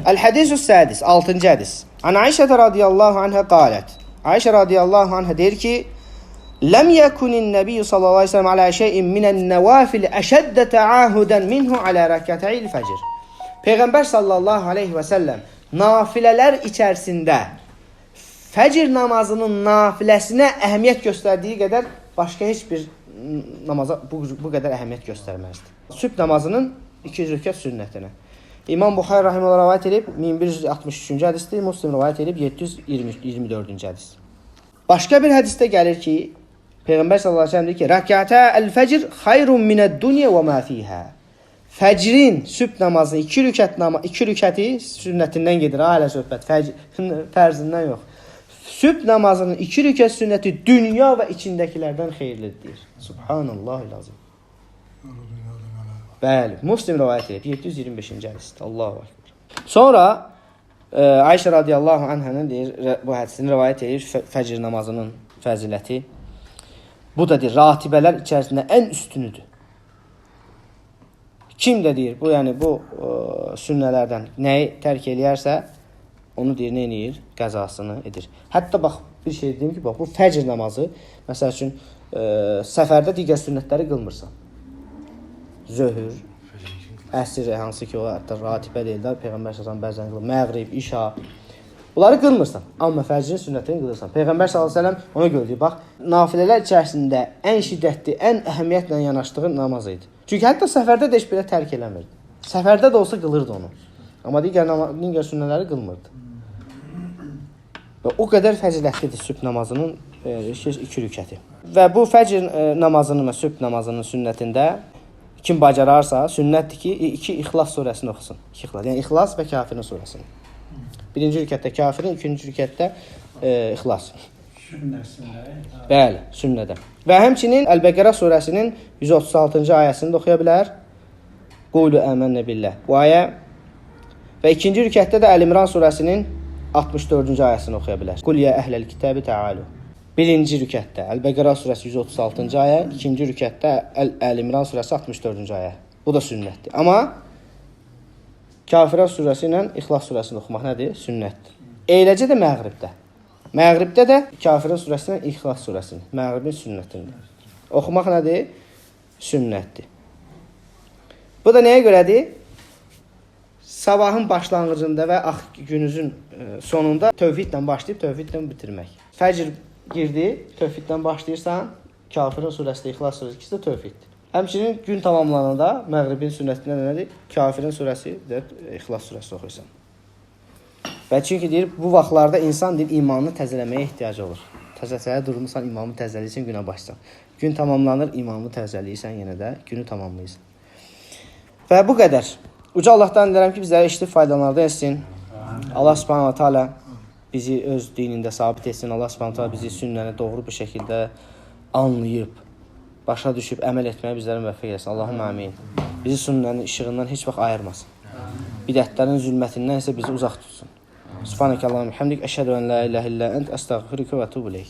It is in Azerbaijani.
El-Hadisus Sədis, 6-cı hədis. An Ayşə radiyallahu anhə qalət. Ayşə radiyallahu anhə deyir ki, Ləm yəkunin nəbiyyü sallallahu aleyhi ve sellem alə şeyin minən nəvafil əşəddə təahudən minhu alə rəkətəyil fəcr. Peyğəmbər sallallahu aleyhi və səlləm nafilələr içərisində fəcr namazının nafiləsinə əhəmiyyət göstərdiyi qədər başqa heç bir namaza bu qədər əhəmiyyət göstərməzdi. Sübh namazının 200 rükət sünnətinə. İmam Buxari rahimehullah rivayət edib 1163-cü hədisdir, Müslim rivayət edib 724-cü hədis. Başqa bir hədisdə gəlir ki, Peyğəmbər sallallahu əleyhi və səlləm deyir ki, "Rəkətə el-fəcr xayrun minəd-dunya və ma fiha." Fəcrin sübh namazının 2 rükəti sünnətindən gedir. Hələ söhbət fərzindən yox. Sübh namazının 2 rükət sünnəti dünya və içindəkilərdən xeyirlidir. Subhanallahil azim. Bəli, Müslim rivayət edib 725-ci hədisdə. Allahu ekber. Sonra Ayşə radiyallahu anhənin deyir, bu hədisini rivayət edir fəcr namazının fəziləti. Bu da deyir, ratibələr içərisində ən üstünüdür. Kim də deyir, bu yəni bu sünnələrdən nəyi tərk eləyərsə, onu deyir, nə eləyir? Qəzasını edir. Hətta bax, bir şey deyim ki, bax, bu fəcr namazı, məsəl üçün, səfərdə digər sünnətləri qılmırsan. Zöhr, əsr, hansı ki, o hətta ratibə deyirlər, Peyğəmbər sallallahu bəzən qılır, məğrib, işa. Bunları qılmırsan, amma fəcrin sünnətini qılırsan. Peyğəmbər sallallahu əleyhi və səlləm ona görə deyir, bax, nafilələr içərisində ən şiddətli, ən əhəmiyyətlə yanaşdığı namaz idi. Çünki hətta səfərdə də heç belə tərk eləmirdi. Səfərdə də olsa qılırdı onu. Amma digər sünnələri qılmırdı. Və o qədər fəzilətlidir sübh namazının 2 rükəti. Və bu fəcr namazının və sübh namazının sünnətində kim bacararsa, sünnətdir ki, 2 İxlas surəsini oxusun. Yəni İxlas və Kafirin surəsini. Birinci rükətdə Kafirin, ikinci rükətdə İxlas. Sünnəsində. Bəli, sünnədə. Və həmçinin Əl-Bəqərə surəsinin 136-cı ayəsini də oxuya bilər. Qulu əmənnə billah. Bu ayə və ikinci rükətdə də Əl-İmran surəsinin 64-cü ayəsini oxuya bilər. Qul ya əhləl kitəbi təalu. Birinci rükətdə Əl-Bəqərə surəsi 136-cı ayə, ikinci rükətdə Əl-İmran surəsi 64-cü ayə. Bu da sünnətdir. Amma Kafirə surəsi ilə İxlas surəsini oxumaq nədir? Sünnətdir. Eləcə də məğribdə. Məğribdə də Kafirin surəsi ilə İxlas surəsini, məğribin sünnətindir. Oxumaq nədir? Sünnətdir. Bu da nəyə görədir? Sabahın başlanğıcında və gününüzün sonunda tövhidlə başlayıb tövhidlə bitirmək. Fəcr girdi, tövhidlə başlayırsan, Kafirin surəsi, İxlas surəsi ikisi də tövhiddir. Həmçinin gün tamamlananda məğribin sünnətində nədir? Kafirin surəsi və İxlas surəsi oxuyursan. Və çünki deyir, bu vaxtlarda insan deyir, imanını təzələməyə ehtiyacı olur. Təzəsəyə durmursan, imanını təzəliyirsən, günə başsan. Gün tamamlanır, imanını təzəliyirsən, yenə də günü tamamlayırsan. Və bu qədər. Uca Allahdan dilərəm ki, bizlərə eşitib faydalanlarda etsin. Allah subhanahu wa ta'ala bizi öz dinində sabit etsin. Allah subhanahu wa ta'ala bizi sünnəni doğru bir şəkildə anlayıb, başa düşüb, əməl etməyə bizlərə müvəffəq etsin. Allahumma amin. Bizi sünnənin işığından heç vaxt ayırmasın. Bidətlərin zülmətindən isə bizi uzaq tutsun. Subhanəkə Allahumma hamdik. Əşhədu ən la ilahə illə ənt. Əstəğfiruka və etûbu ileyk.